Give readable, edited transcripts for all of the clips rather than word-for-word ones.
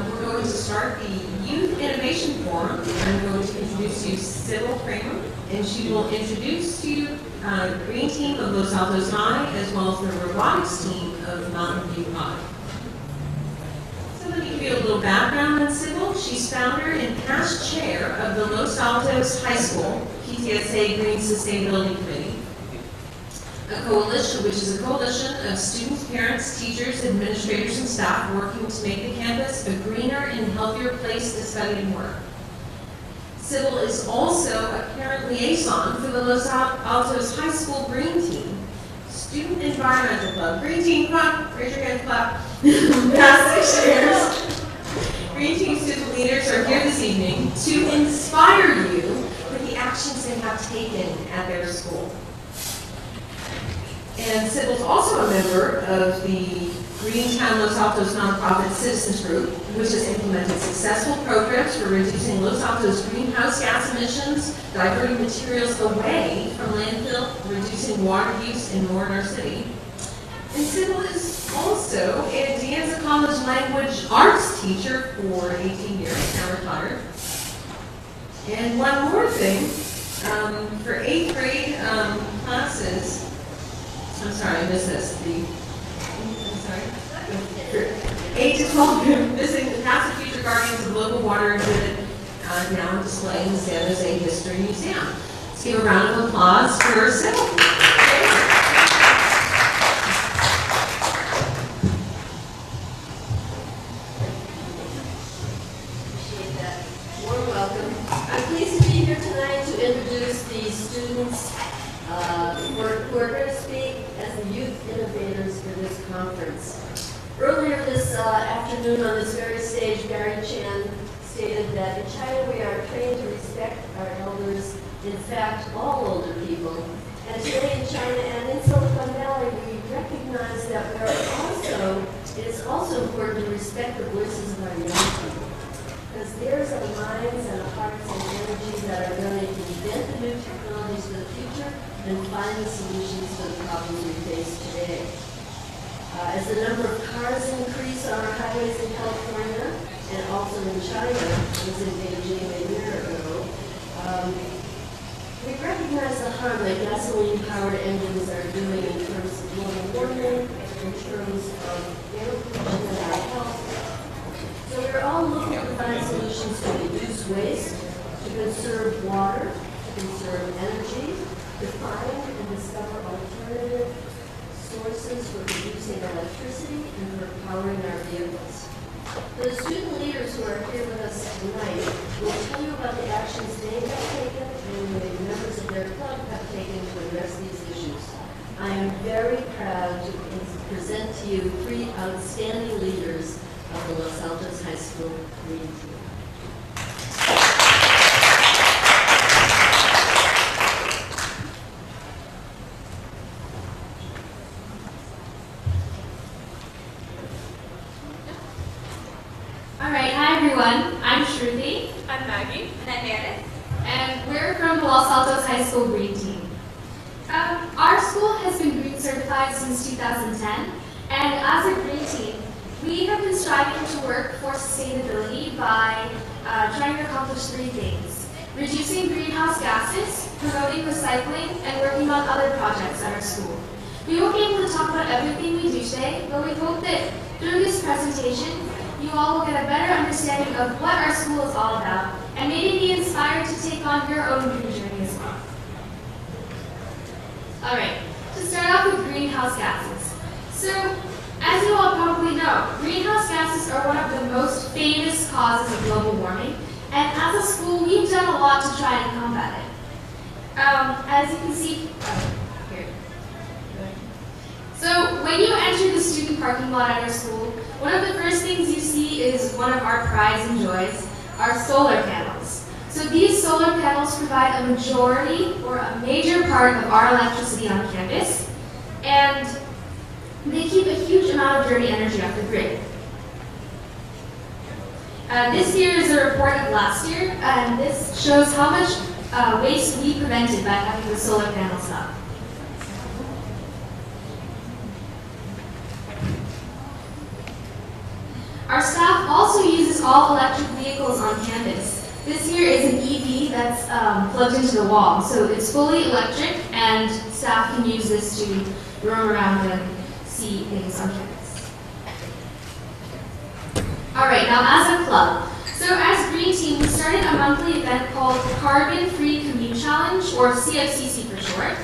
we're going to start the Youth Innovation Forum. I'm going to introduce you Sybil Cramer, and she will introduce to you the Green Team of Los Altos High, as well as the Robotics team of Mountain View High. So let me give you a little background on Sybil. She's founder and past chair of the Los Altos High School PTSA Green Sustainability Committee, a coalition, which is a coalition of students, parents, teachers, administrators, and staff working to make the campus a greener and healthier place to study and work. Sybil is also a parent liaison for the Los Altos High School Green Team, Student Environmental Club. Green Team, come on, raise your hand, clap. Past 6 years. Green Team student leaders are here this evening to inspire you with the actions they have taken at their school. And Sybil's also a member of the Greentown Los Altos nonprofit citizens group, which has implemented successful programs for reducing Los Altos greenhouse gas emissions, diverting materials away from landfill, reducing water use, and more in our city. And Sybil is also a De Anza College language arts teacher for 18 years, now retired. And one more thing, for 8th grade classes, I'm sorry, I missed this. I'm sorry. 8 to 12, missing the past and future guardians of local water exhibit now on display in the San Jose History Museum. Let's give a round of applause for Sybil. Appreciate that. Warm welcome. I'm pleased to be here tonight to introduce the students who are going to speak as the youth innovators for this conference. Earlier this afternoon on this very stage, Barry Chan stated that in China we are trained to respect our elders, in fact, all older people. And today in China and in Silicon Valley, we recognize that it is also important to respect the voices of our young people. Because theirs are minds and hearts and energies that are going to invent the new technologies for the future and find the solutions to the problems we face today. As the number of cars increase on our highways in California and also in China, was in Beijing a year ago, we recognize the harm that gasoline-powered engines are doing in terms of global warming, in terms of air pollution and our health. So we're all looking to find solutions to reduce waste, to conserve water, to conserve energy, to find and discover alternative sources for producing electricity and for powering our vehicles. The student leaders who are here with us tonight will tell you about the actions they have taken and the members of their club have taken to address these issues. I am very proud to present to you 3 outstanding leaders of the Los Altos High School Green Team. All right, hi everyone. I'm Shruti. I'm Maggie. And I'm Meredith. And we're from the Los Altos High School Green Team. Our school has been green certified since 2010, and as a green team, we have been striving to work for sustainability by trying to accomplish 3 things: reducing greenhouse gases, promoting recycling, and working on other projects at our school. We won't be able to talk about everything we do today, but we hope that through this presentation, you all will get a better understanding of what our school is all about, and maybe be inspired to take on your own green journey as well. All right, to start off with greenhouse gases. So, as you all probably know, greenhouse gases are one of the most famous causes of global warming, and as a school, we've done a lot to try and combat it. As you can see, here. So when you enter the student parking lot at our school, one of the first things you see is one of our prides and joys, our solar panels. So these solar panels provide a majority or a major part of our electricity on campus, and they keep a huge amount of dirty energy off the grid. This here is a report of last year, and this shows how much waste we prevented by having the solar panels up. Our staff also uses use all electric vehicles on campus. This here is an EV that's plugged into the wall, so it's fully electric, and staff can use this to roam around and see things on campus. All right, now as a club. So as Green Team, we started a monthly event called Carbon Free Commute Challenge, or CFCC for short.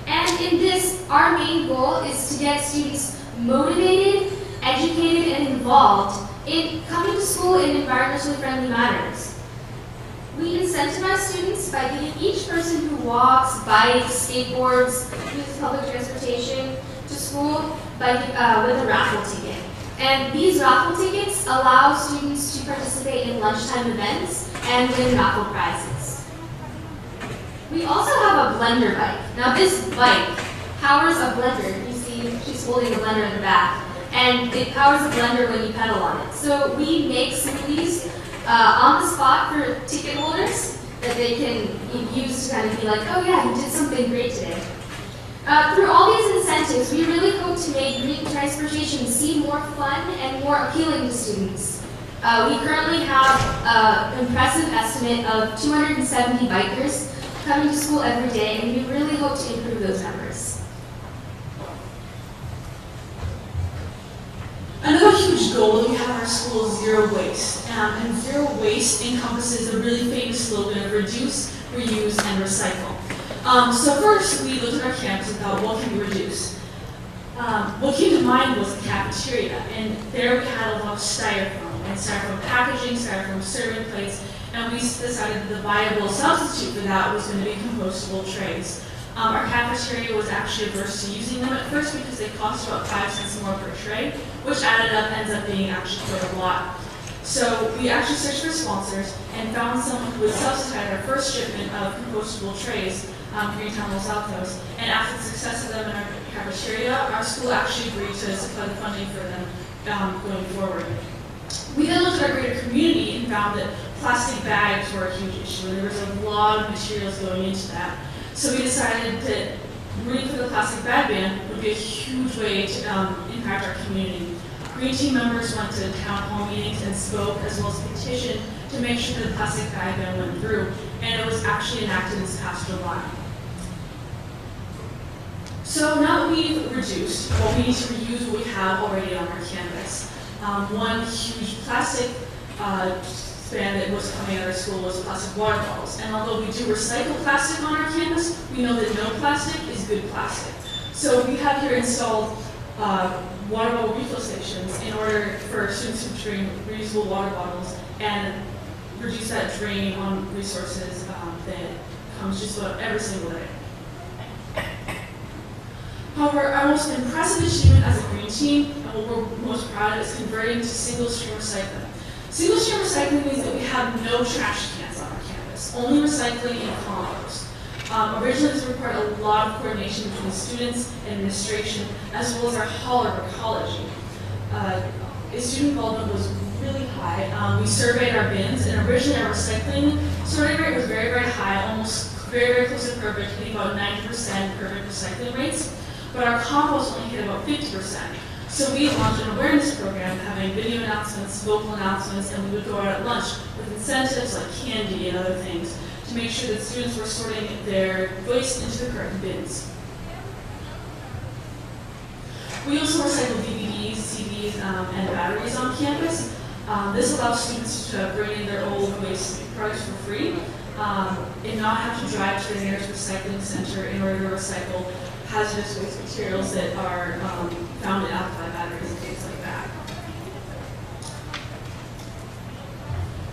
And in this, our main goal is to get students motivated, educated, and involved in coming to school in environmentally friendly manners. We incentivize students by giving each person who walks, bikes, skateboards, uses public transportation to school by, with a raffle ticket. And these raffle tickets allow students to participate in lunchtime events and win raffle prizes. We also have a blender bike. Now this bike powers a blender. You see she's holding a blender in the back. And it powers a blender when you pedal on it. So we make smoothies on the spot for ticket holders that they can use to kind of be like, oh yeah, you did something great today. Through all these incentives, we really hope to make green transportation seem more fun and more appealing to students. We currently have an impressive estimate of 270 bikers coming to school every day, and we really hope to improve those numbers. Another huge goal that we have in our school is zero waste. And zero waste encompasses a really famous slogan of reduce, reuse, and recycle. So first, we looked at our campus and thought, what can we reduce? What came to mind was the cafeteria, and there we had a lot of styrofoam, and styrofoam packaging, styrofoam serving plates, and we decided that the viable substitute for that was going to be compostable trays. Our cafeteria was actually averse to using them at first because they cost about 5 cents more per tray, which ends up being actually quite a lot. So we actually searched for sponsors and found someone who would subsidize our first shipment of compostable trays, Greentown Los Altos. And after the success of them in our cafeteria, our school actually agreed to supply the funding for them going forward. We then looked at our greater community and found that plastic bags were a huge issue, and there was a lot of materials going into that. So we decided that running for the plastic bag ban would be a huge way to impact our community. Green Team members went to town hall meetings and spoke, as well as petitioned to make sure that the plastic bag ban went through, and it was actually enacted this past July. So now that we've reduced, well, we need to reuse what we have already on our campus. One huge plastic ban that was coming out of our school was plastic water bottles. And although we do recycle plastic on our campus, we know that no plastic is good plastic. So we have here installed water bottle refill stations in order for students to drink reusable water bottles and reduce that drain on resources that comes just about every single day. However, our most impressive achievement as a Green Team, and what we're most proud of, is converting to single-stream recycling. Single-stream recycling means that we have no trash cans on our campus, only recycling and compost. Originally, this required a lot of coordination between students, administration, as well as our hauler or college. Student involvement was really high. We surveyed our bins, and originally our recycling sorting rate was very, very high, almost very, very close to perfect, hitting about 90% perfect recycling rates. But our compost only hit about 50%. So we launched an awareness program having video announcements, vocal announcements, and we would go out at lunch with incentives like candy and other things to make sure that students were sorting their waste into the correct bins. We also recycle DVDs, CDs, and batteries on campus. This allows students to bring in their old waste products for free and not have to drive to the nearest recycling center in order to recycle hazardous waste materials that are found in alkaline batteries and things like that.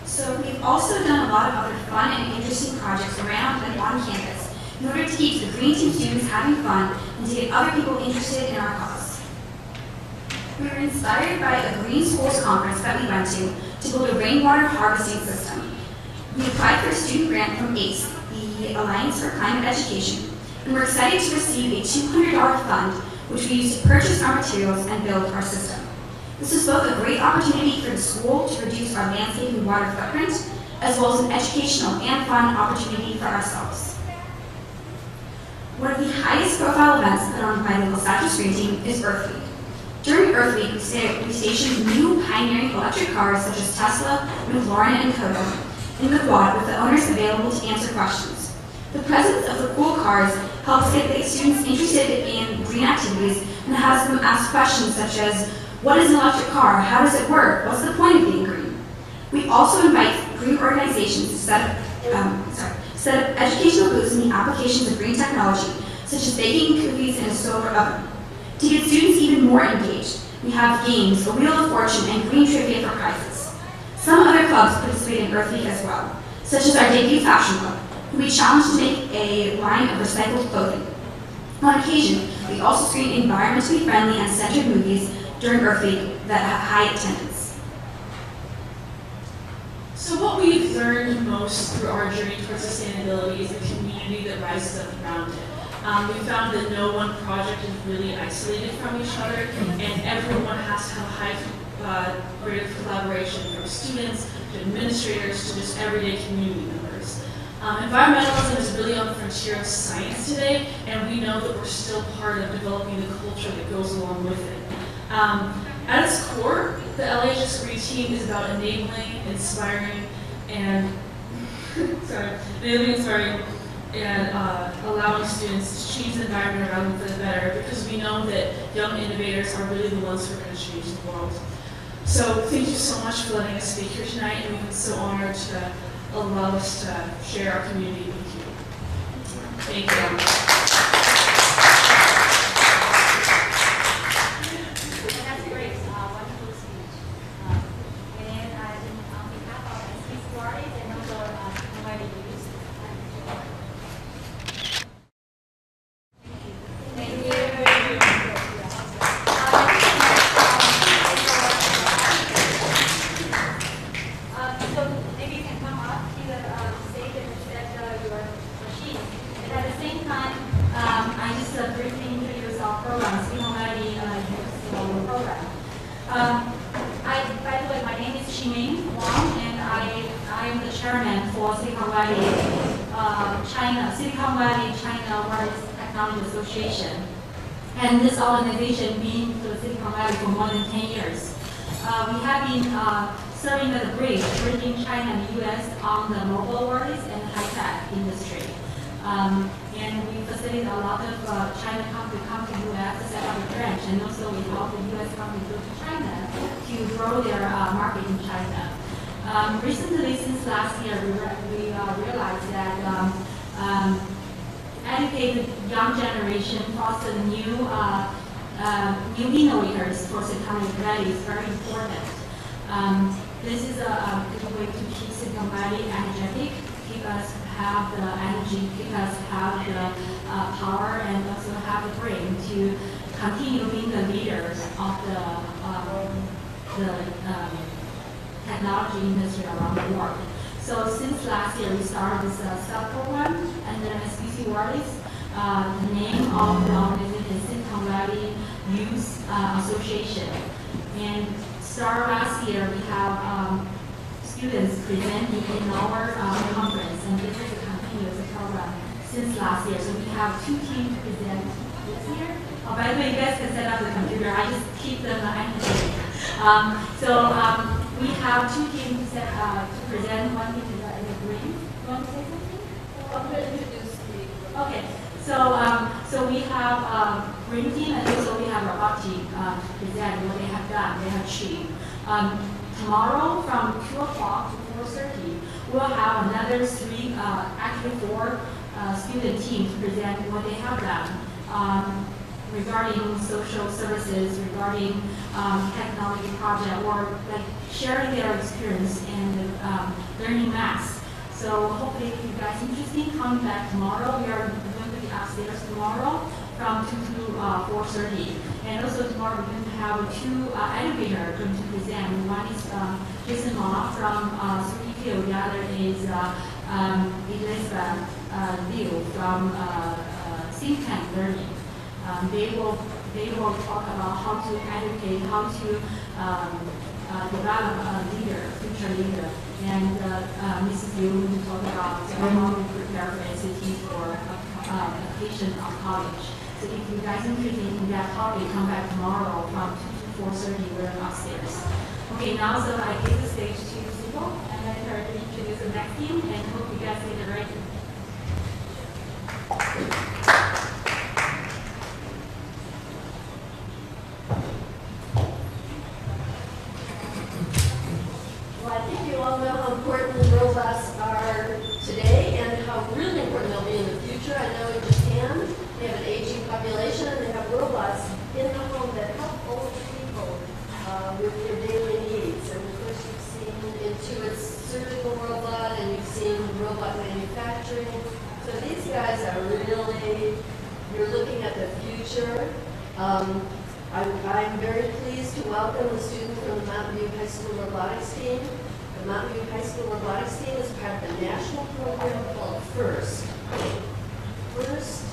So we've also done a lot of other fun and interesting projects around and on campus in order to keep the Green Team students having fun and to get other people interested in our cause. We were inspired by a Green Schools conference that we went to build a rainwater harvesting system. We applied for a student grant from ACE, the Alliance for Climate Education, and we're excited to receive a $200 fund, which we use to purchase our materials and build our system. This is both a great opportunity for the school to reduce our landscape and water footprint, as well as an educational and fun opportunity for ourselves. One of the highest profile events put on by the Los Altos Green Team is Earth Week. During Earth Week, we stationed new pioneering electric cars such as Tesla, McLaren, and Koda in the quad with the owners available to answer questions. The presence of the cool cars helps get the students interested in green activities and has them ask questions such as, what is an electric car? How does it work? What's the point of being green? We also invite green organizations to set up educational booths in the applications of green technology, such as baking cookies in a solar oven. To get students even more engaged, we have games, a wheel of fortune, and green trivia for prizes. Some other clubs participate in Earth Week as well, such as our debut fashion club, who we challenged to make a line of recycled clothing. On occasion, we also screen environmentally friendly and centered movies during Earth Week that have high attendance. So what we've learned most through our journey towards sustainability is the community that rises up around it. We found that no one project is really isolated from each other, and everyone has to have high rate of collaboration from students to administrators to just everyday community members. Environmentalism is really on the frontier of science today, and we know that we're still part of developing the culture that goes along with it. At its core, the LHS Green Team is about enabling, inspiring, and allowing students to change the environment around them for the better, because we know that young innovators are really the ones who are going to change the world. So thank you so much for letting us speak here tonight, and we've been so honored to allow us to share our community with you. Thank you. And this organization been to Silicon Valley for more than 10 years. We have been serving as a bridge, bridging China and the U.S. on the mobile worlds and high-tech industry. And we facilitate a lot of China companies come to the U.S. to set up a branch, and also we help the U.S. companies go to China to grow their market in China. Recently, since last year, we realized that educated young generation foster new innovators for Silicon Valley is very important. This is a good way to keep Silicon Valley energetic, keep us have the energy, keep us have the power, and also have the brain to continue being the leaders of the technology industry around the world. So since last year, we started this sub-program under SBC Wireless. The name of the organization is Silicon Valley Youth Association. And started last year, we have students presenting in our conference, and this is a continuous program since last year. So we have 2 teams present this year. Oh, by the way, you guys can set up the computer. I just keep them entertained. We have 2 teams to present. One team is in the green. You want to say something? I'm going to introduce the... Okay. So we have green team, and also we have Robotics to present what they have done, they have achieved. Tomorrow from 2 o'clock to 4:30, we'll have another 3, actually 4 student teams to present what they have done. Regarding social services, regarding technology project, or like sharing their experience and learning math. So hopefully if you guys are interested, come back tomorrow. We are going to be upstairs tomorrow from 2 to 4:30. And also tomorrow we're going to have 2 educators going to present. One is Jason Ma from CPQ, the other is Elizabeth Liu from Think Tank Learning. They will talk about how to educate, how to develop a leader, future leader. And Mrs. Liu will talk about how to prepare for SAT for application of college. So if you guys are interested in that topic, come back tomorrow from 2 to 4:30, we're upstairs. Okay, now so I give the stage to Sybil, and let her introduce the next team, and hope you guys get it right. Well, I think you all know how important robots are today and how really important they'll be in the future. I know in Japan, they have an aging population and they have robots in the home that help older people with their daily needs. And of course, you've seen Intuit's surgical robot and you've seen robot manufacturing. So these guys are really, you're looking at the future. I'm very pleased to welcome the student from the Mountain View High School Robotics team. The Mountain View High School Robotics team is part of the national program called FIRST. FIRST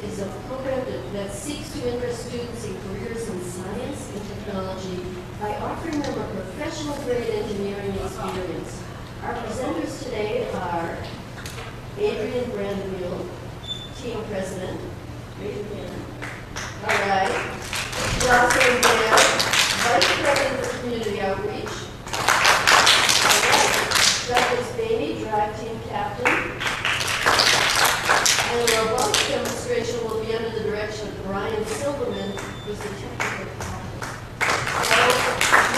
is a program that seeks to interest students in careers in science and technology by offering them a professional-grade engineering experience. Our presenters today are Adrian Brandemule, team president. Raise your hand. All right. Jocelyn Van, vice president of community outreach. All right. Douglas Bainey, drive team captain. And the robotics demonstration will be under the direction of Brian Silverman, who's the technical captain.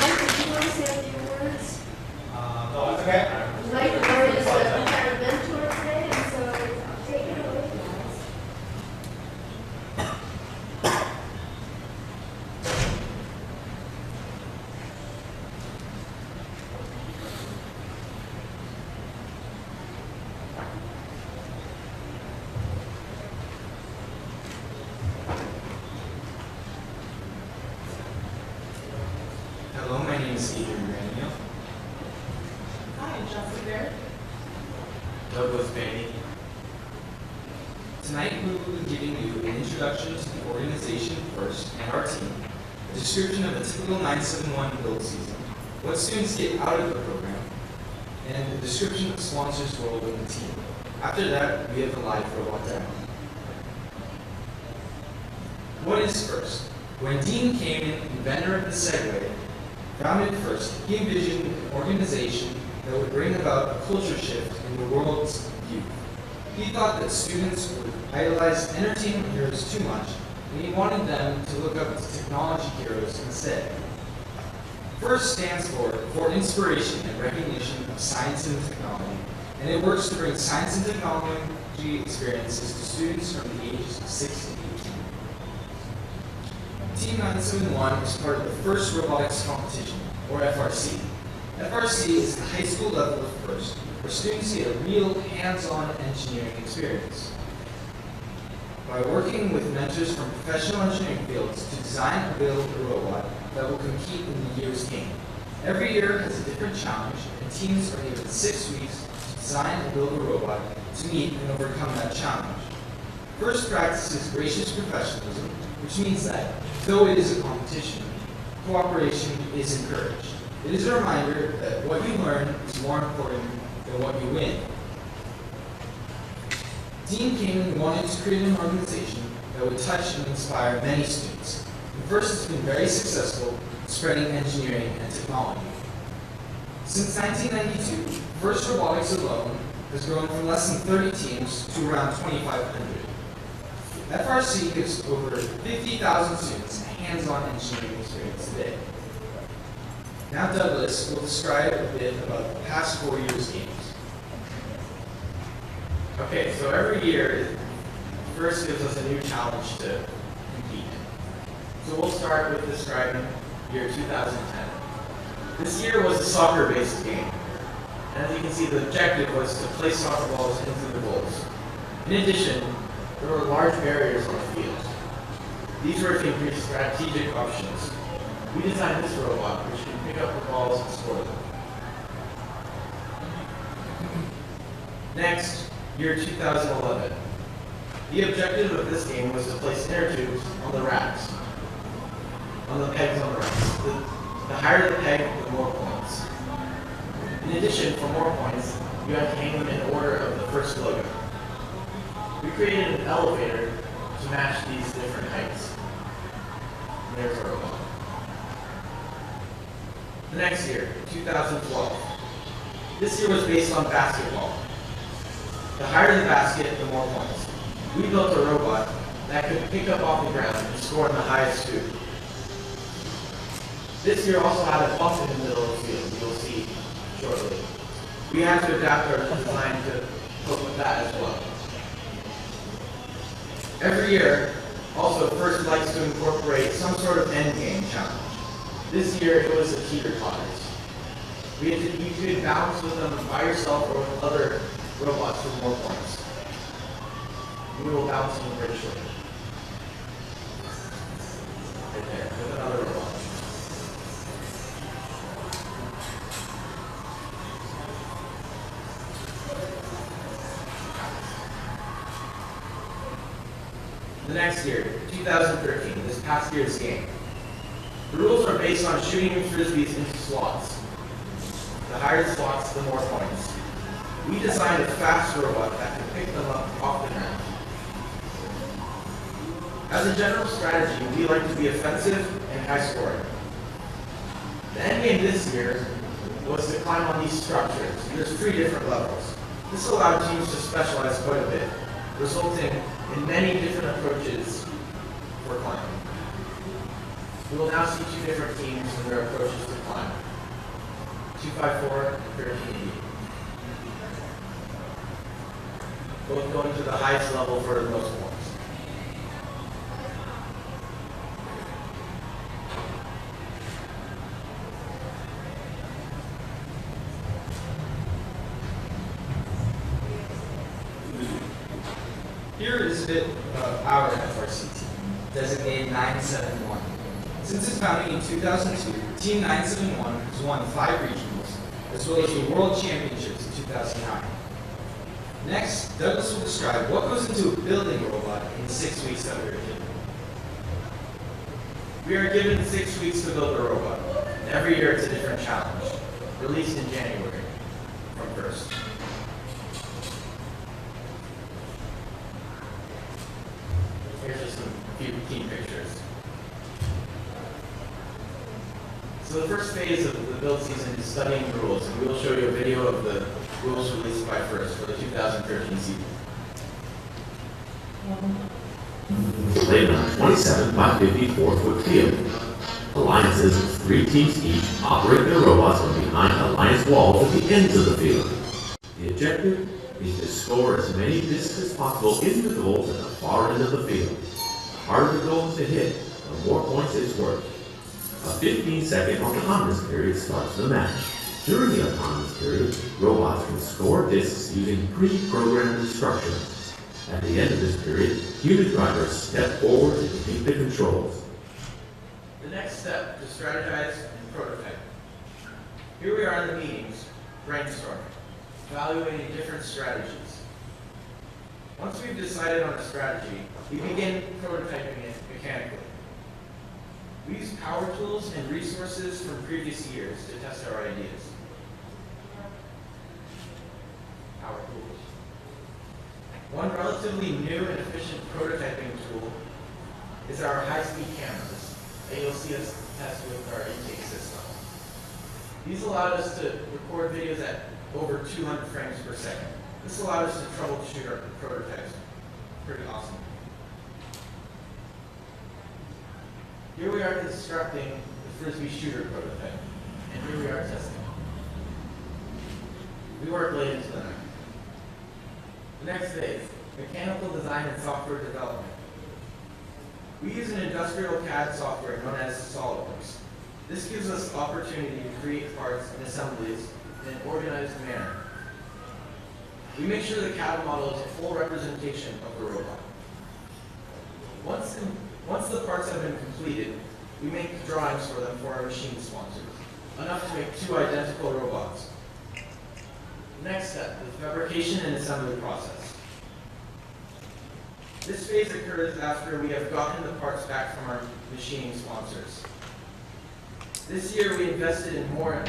Mike, did you want to say a few words? No, it's okay. Mike is a mentor today, and so take it away, guys. Hello, my name is Adrian Brandemule. Hi, Justin there. Douglas Bainey. Tonight we will be giving you an introduction to the organization first and our team, a description of a typical 971 build season, what students get out of the program, and a description of sponsors' role in the team. After that, we have a live robot demo. What is FIRST? When Dean Kamen, inventor of the Segway, founded FIRST, he envisioned an organization that would bring about a culture shift in the world's youth. He thought that students would idolize entertainment heroes too much, and he wanted them to look up to technology heroes instead. FIRST stands for Inspiration and Recognition of Science and Technology, and it works to bring science and technology experiences to students from the ages of 6 to 18. Team 971 is part of the FIRST Robotics Competition, or FRC. FRC is the high school level of FIRST, where students get a real hands-on engineering experience. By working with mentors from professional engineering fields to design and build a robot that will compete in the year's game. Every year has a different challenge, and teams are given 6 weeks to design and build a robot to meet and overcome that challenge. FIRST practices gracious professionalism, which means that, though it is a competition, cooperation is encouraged. It is a reminder that what you learn is more important than what you win. Dean Kamen wanted to create an organization that would touch and inspire many students. And FIRST has been very successful spreading engineering and technology. Since 1992, FIRST Robotics alone has grown from less than 30 teams to around 2,500. FRC gives over 50,000 students a hands-on engineering experience today. Now Douglas will describe a bit about the past 4 years' games. Okay, so every year, FIRST gives us a new challenge to compete. So we'll start with describing year 2010. This year was a soccer-based game. And as you can see, the objective was to place soccer balls into the goals. In addition, there were large barriers on the field. These were to increase strategic options. We designed this robot, which can pick up the balls and score them. Next, year 2011. The objective of this game was to place inner tubes on the racks, on the pegs on the racks. The higher the peg, the more points. In addition, for more points, you have to hang them in order of the FIRST logo. We created an elevator to match these different heights. There's our robot. The next year, 2012. This year was based on basketball. The higher the basket, the more points. We built a robot that could pick up off the ground and score in the highest scoop. This year also had a bump in the middle of the field, you will see shortly. We had to adapt our design to cope with that as well. Every year, also, First likes to incorporate some sort of end game challenge. This year, it was the teeter-totters. You could balance with them by yourself or with other robots for more points. We will balance them very shortly. Right there, with another robot. The next year, 2013, this past year's game. The rules are based on shooting frisbees into slots. The higher the slots, the more points. We designed a fast robot that can pick them up off the ground. As a general strategy, we like to be offensive and high scoring. The end game this year was to climb on these structures. There's 3 different levels. This allowed teams to specialize quite a bit, resulting in many different approaches for climbing. We will now see 2 different teams and their approaches to climb. 254 and 1380. Both going to the highest level for the most points. Here is a bit of our FRC team, designated 971. Since its founding in 2002, Team 971 has won 5 regionals, as well as the World Championships in 2009. Next, Douglas will describe what goes into building a robot in the 6 weeks that we are given. We are given 6 weeks to build a robot, and every year it's a different challenge, released in January from First. Here's just a few team pictures. So the first phase of the build season is studying the rules, and we will show you a video of the rules released by First for the 2013 season. Played on a 27 by 54-foot field. Alliances of 3 teams each operate their robots from behind alliance walls at the ends of the field. The objective is to score as many discs as possible into the goals at the far end of the field. The harder the goals to hit, the more points it's worth. A 15-second autonomous period starts the match. During the autonomous period, robots can score discs using pre-programmed instructions. At the end of this period, human drivers step forward to take the controls. The next step is strategize and prototype. Here we are in the meetings, brainstorming, evaluating different strategies. Once we've decided on a strategy, we begin prototyping it mechanically. We use power tools and resources from previous years to test our ideas. Power tools. One relatively new and efficient prototyping tool is our high-speed cameras that you'll see us test with our intake system. These allowed us to record videos at over 200 frames per second. This allowed us to troubleshoot our prototypes. Pretty awesome. Here we are constructing the Frisbee shooter prototype, and here we are testing. We work late into the night. The next phase, mechanical design and software development. We use an industrial CAD software known as SolidWorks. This gives us the opportunity to create parts and assemblies in an organized manner. We make sure the CAD model is a full representation of the robot. Once the parts have been completed, we make drawings for them for our machine sponsors, enough to make 2 identical robots. The next step, the fabrication and assembly process. This phase occurs after we have gotten the parts back from our machining sponsors. This year we invested in more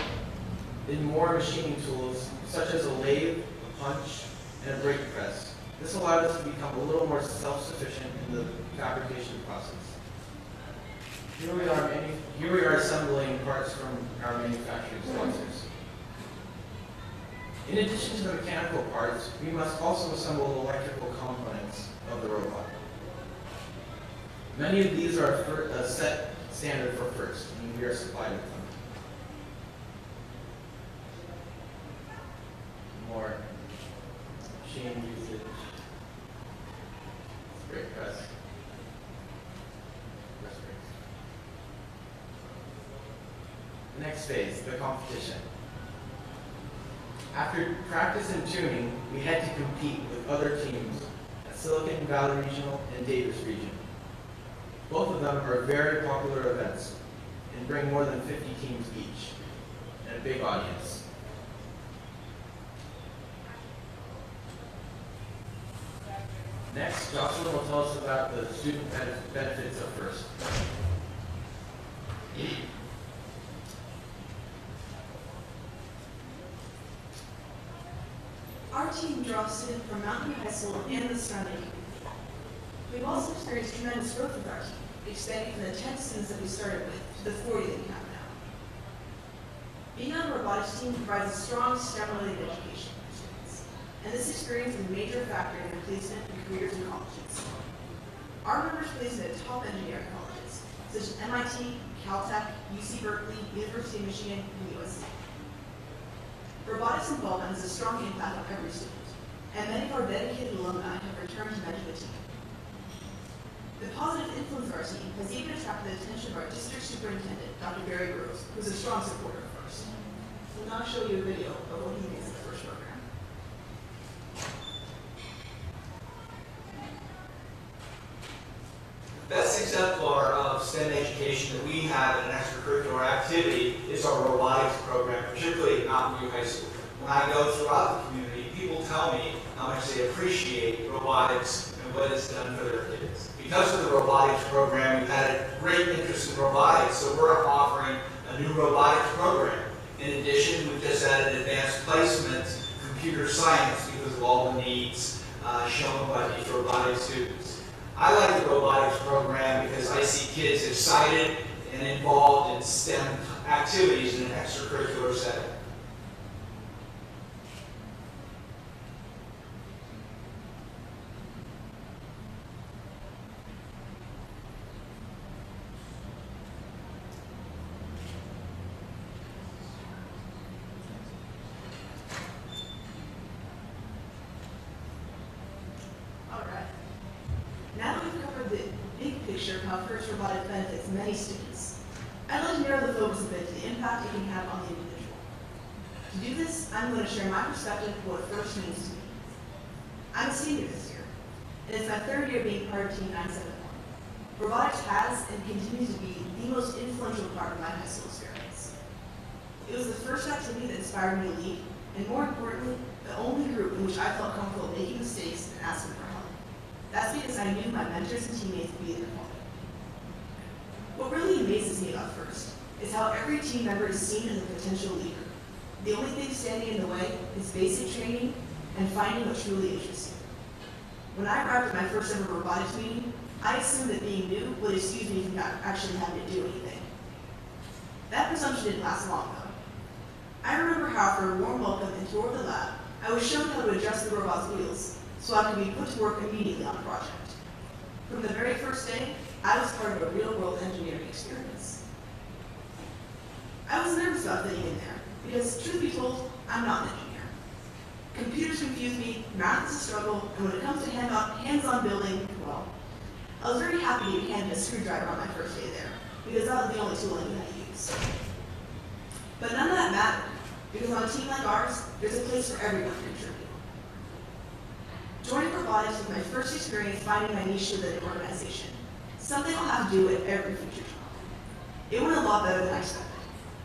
machining tools, such as a lathe, a punch, and a brake press. This allowed us to become a little more self-sufficient in the fabrication process. Here we are assembling parts from our manufacturing sponsors. In addition to the mechanical parts, we must also assemble the electrical components of the robot. Many of these are a set standard for FIRST, and we are supplied with them. More machine usage. Brake press. Press brakes. The next phase, the competition. After practice and tuning, we had to compete with other teams at Silicon Valley Regional and Davis Region. Both of them are very popular events and bring more than 50 teams each and a big audience. Next, Jocelyn will tell us about the student benefits of FIRST. Our team draws students from Mountain View High School and the surrounding community. We've also experienced tremendous growth with our team, expanding from the 10 students that we started with to the 40 that we have now. Being on a robotics team provides a strong STEM-related education for students, and this experience is a major factor in their placement in careers and colleges. Our members place at top engineering colleges, such as MIT, Caltech, UC Berkeley, University of Michigan, and USC. Robotics involvement has a strong impact on every student, and many of our dedicated alumni have returned to mentor the team. The positive influence of our team has even attracted the attention of our district superintendent, Dr. Barry Groves, who is a strong supporter of FIRST. We'll now show you a video of what he thinks of the FIRST program. The best exemplar of STEM education that we have in an extracurricular activity is our robotics program, particularly at Mountain View High School. When I go throughout the community, people tell me how much they appreciate robotics and what it's done for their kids. Because of the robotics program, we've had a great interest in robotics, so we're offering a new robotics program. In addition, we've just added advanced placement, computer science, because of all the needs shown by these robotic students. I like the robotics program because I see kids excited and involved in STEM activities in an extracurricular setting. Now that we've covered the big picture of how FIRST Robotics benefits many students, I'd like to narrow the focus a bit to the impact it can have on the individual. To do this, I'm going to share my perspective of what FIRST means to me. I'm a senior this year, and it's my third year being part of Team 971. Robotics has and continues to be the most influential part of my high school experience. It was the first activity that inspired me to lead, and more importantly, the only group in which I felt comfortable making mistakes and asking for help. That's because I knew my mentors and teammates would be there for me. What really amazes me about FIRST is how every team member is seen as a potential leader. The only thing standing in the way is basic training and finding what truly interests you. When I arrived at my first ever robotics meeting, I assumed that being new would excuse me from not actually having to do anything. That presumption didn't last long, though. I remember how, after a warm welcome and tour of the lab, I was shown how to adjust the robot's wheels so I could be put to work immediately on a project. From the very first day, I was part of a real-world engineering experience. I was nervous about fitting in there, because truth be told, I'm not an engineer. Computers confuse me, math is a struggle, and when it comes to hands-on building, well, I was very happy to be handed a screwdriver on my first day there, because that was the only tool I knew how to use. But none of that mattered, because on a team like ours, there's a place for everyone to contribute. Joining robotics was my first experience finding my niche within an organization, something I'll have to do at every future job. It went a lot better than I expected,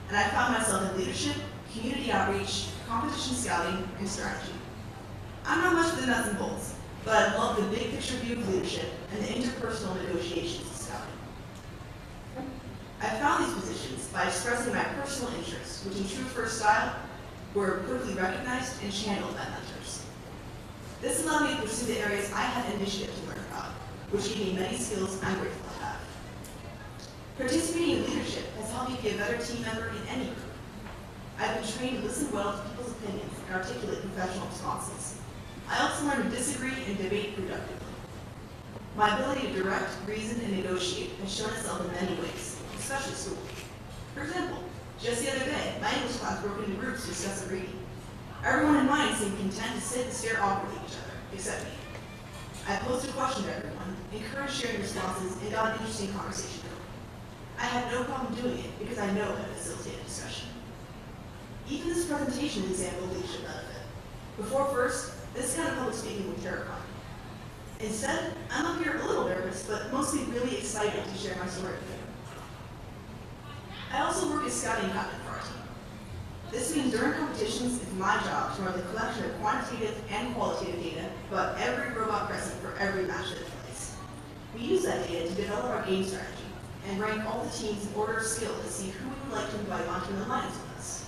and I found myself in leadership, community outreach, competition scouting, and strategy. I'm not much for the nuts and bolts, but I love the big picture view of leadership and the interpersonal negotiations of scouting. I found these positions by expressing my personal interests, which in true FIRST style, were quickly recognized and channeled by mentors. This allowed me to pursue the areas I had initiative to learn about, which gave me many skills I'm grateful to have. Participating in leadership has helped me be a better team member in any group. I've been trained to listen well to people's opinions and articulate professional responses. I also learned to disagree and debate productively. My ability to direct, reason, and negotiate has shown itself in many ways, especially school. For example, just the other day, my English class broke into groups to discuss a reading. Everyone in mine seemed content to sit and stare awkwardly at each other, except me. I posed a question to everyone, encouraged sharing responses, and got an interesting conversation going. I had no problem doing it because I know how to facilitate a discussion. Even this presentation is an example of leadership benefit. Before first, this kind of public speaking would terrify me. Instead, I'm up here a little nervous, but mostly really excited to share my story with you. I also work as scouting captain for our team. This means during competitions, it's my job to run the collection of quantitative and qualitative data about every robot present for every match that it plays. We use that data to develop our game strategy and rank all the teams in order of skill to see who we would like to invite onto an alliance with us.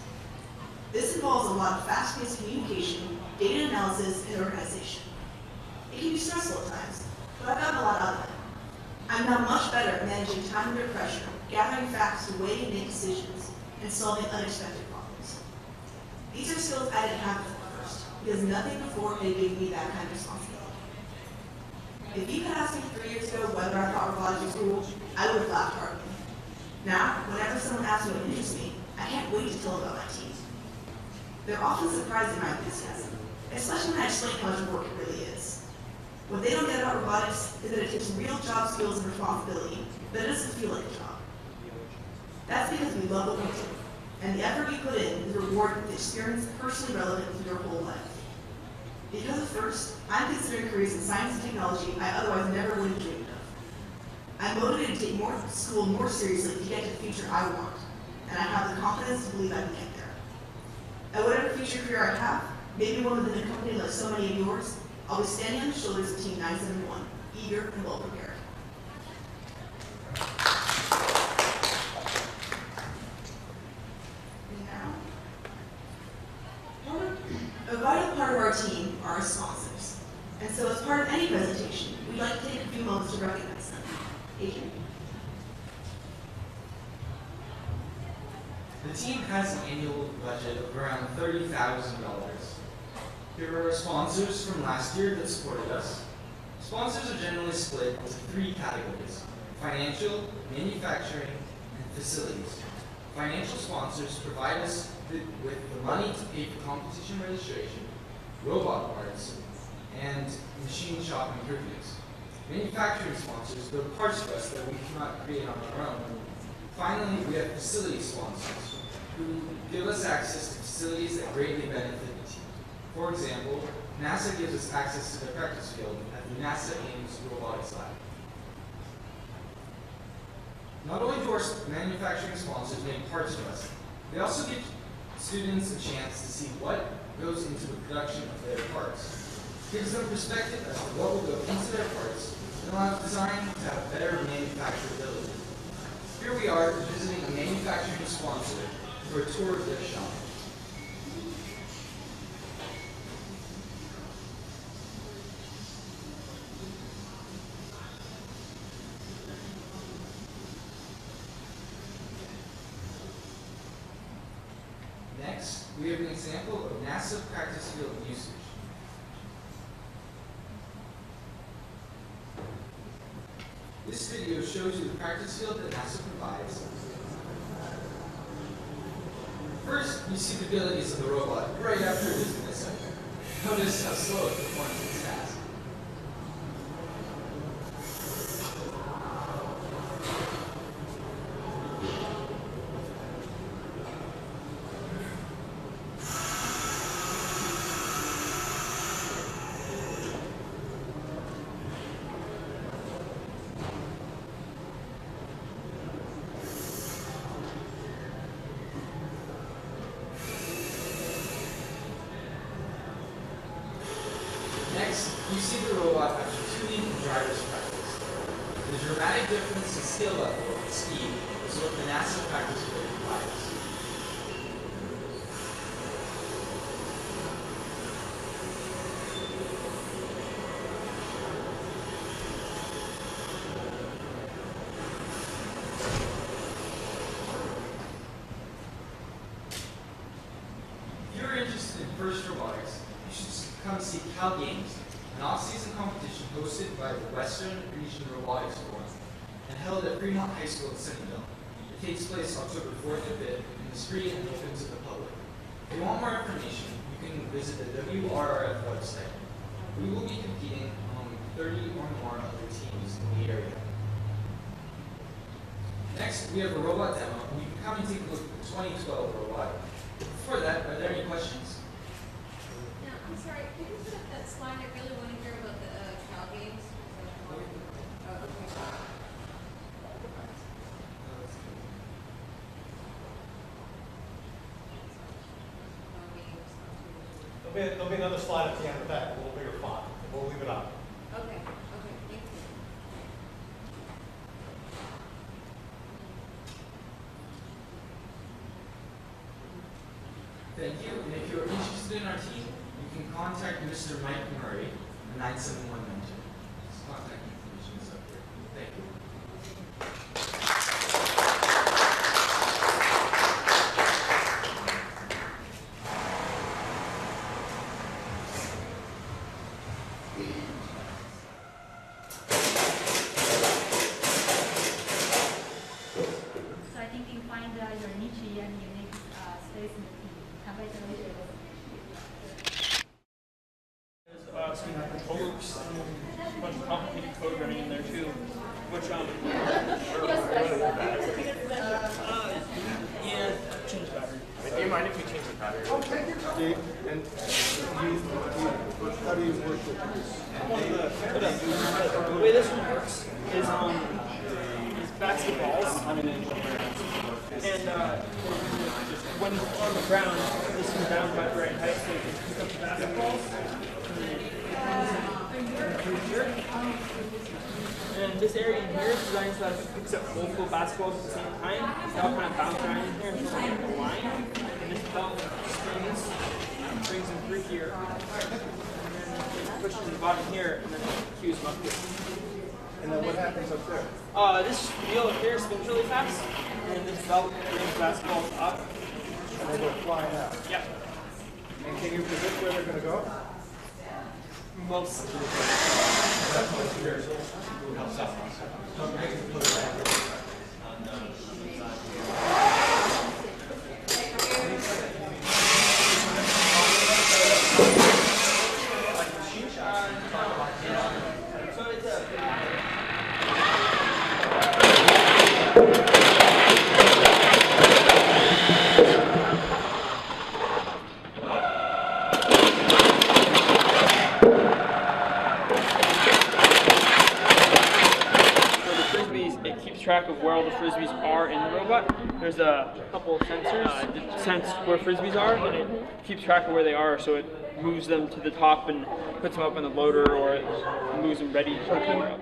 This involves a lot of fast-paced communication, data analysis, and organization. It can be stressful at times, but I've gotten a lot out of it. I'm now much better at managing time under pressure, gathering facts to weigh and make decisions, and solving unexpected problems. These are skills I didn't have at first, because nothing before had given me that kind of responsibility. If you had asked me 3 years ago whether I thought robotics was cool, I would have laughed heartily. Now, whenever someone asks me what interests me, I can't wait to tell them about my team. They're often surprised at my enthusiasm, especially when I explain how much work it really is. What they don't get about robotics is that it takes real job skills and responsibility, but it doesn't feel like a job. That's because we love what we do, and the effort we put in is rewarded with experience personally relevant to your whole life. Because of Thirst, I'm considering careers in science and technology I otherwise never would have dreamed of. I'm motivated to take school more seriously to get to the future I want, and I have the confidence to believe I can get there. At whatever future career I have, maybe one within a company like so many of yours, I'll be standing on the shoulders of Team 971, eager and well prepared. Now, a vital part of our team are our sponsors. And so as part of any presentation, we'd like to take a few moments to recognize them. Adrian. The team has an annual budget of around $30,000. Here are our sponsors from last year that supported us. Sponsors are generally split into 3 categories: financial, manufacturing, and facilities. Financial sponsors provide us with the money to pay for competition registration, robot parts, and machine shop improvements. Manufacturing sponsors build parts for us that we cannot create on our own. Finally, we have facility sponsors who give us access to facilities that greatly benefit the team. For example, NASA gives us access to their practice field at the NASA Ames Robotics Lab. Not only do our manufacturing sponsors make parts for us, they also give students a chance to see what goes into the production of their parts. It gives them perspective as to what will go into their parts and allows design to have better manufacturability. Here we are visiting a manufacturing sponsor for a tour of their shop. Next, we have an example of NASA practice field usage. This video shows you the practice field that NASA provides. First, you see the abilities of the robot right after it is in this sector. Notice how slow it performs its task. Next, you see the robot after tuning and driver's practice. The dramatic difference in skill level and speed is what the NASA practice field provides. FIRST Robotics, you should come see Cal Games, an off-season competition hosted by the Western Region Robotics Forum and held at Fremont High School in Sybil. It takes place October 4th and 5th in the street and open to the public. If you want more information, you can visit the WRRF website. We will be competing among 30 or more other teams in the area. Next, we have a robot demo. You can come and take a look at the 2012 robot. Before that, are there any questions? Yeah, I'm sorry, could you put up that slide? I really want to hear about the Cal Games. Oh, okay. There'll be another slide at the end of that, a little bigger font. We'll leave it up. Okay, thank you. Thank you. And if you're interested in our team, you can contact Mr. Mike Murray, the 971 mentor. His contact information is up here. Thank you. So I think you find your niche and unique space in the team. Congratulations. There's some control loops and a bunch of complicated code running in there too, which yeah, change the battery. Do you mind if we change the battery? And how do you work with this? The way this one works is basketballs, and when on the ground, this is bound by the right height, so you can pick up the basketballs, and this area in here is designed so that it picks up multiple basketballs at the same time. They all kind of bounce around in here until they hit the line, and this belt brings them through here, and then it pushes to the bottom here, and then it cues them up here. And then what happens up there? This wheel up here spins really fast, and this belt brings basketballs up. And they go flying out. Yeah. And can you predict where they're going to go? Most. Track of where all the frisbees are in the robot. There's a couple of sensors that sense where frisbees are, and it keeps track of where they are, so it moves them to the top and puts them up in the loader, or it moves them ready to put them up.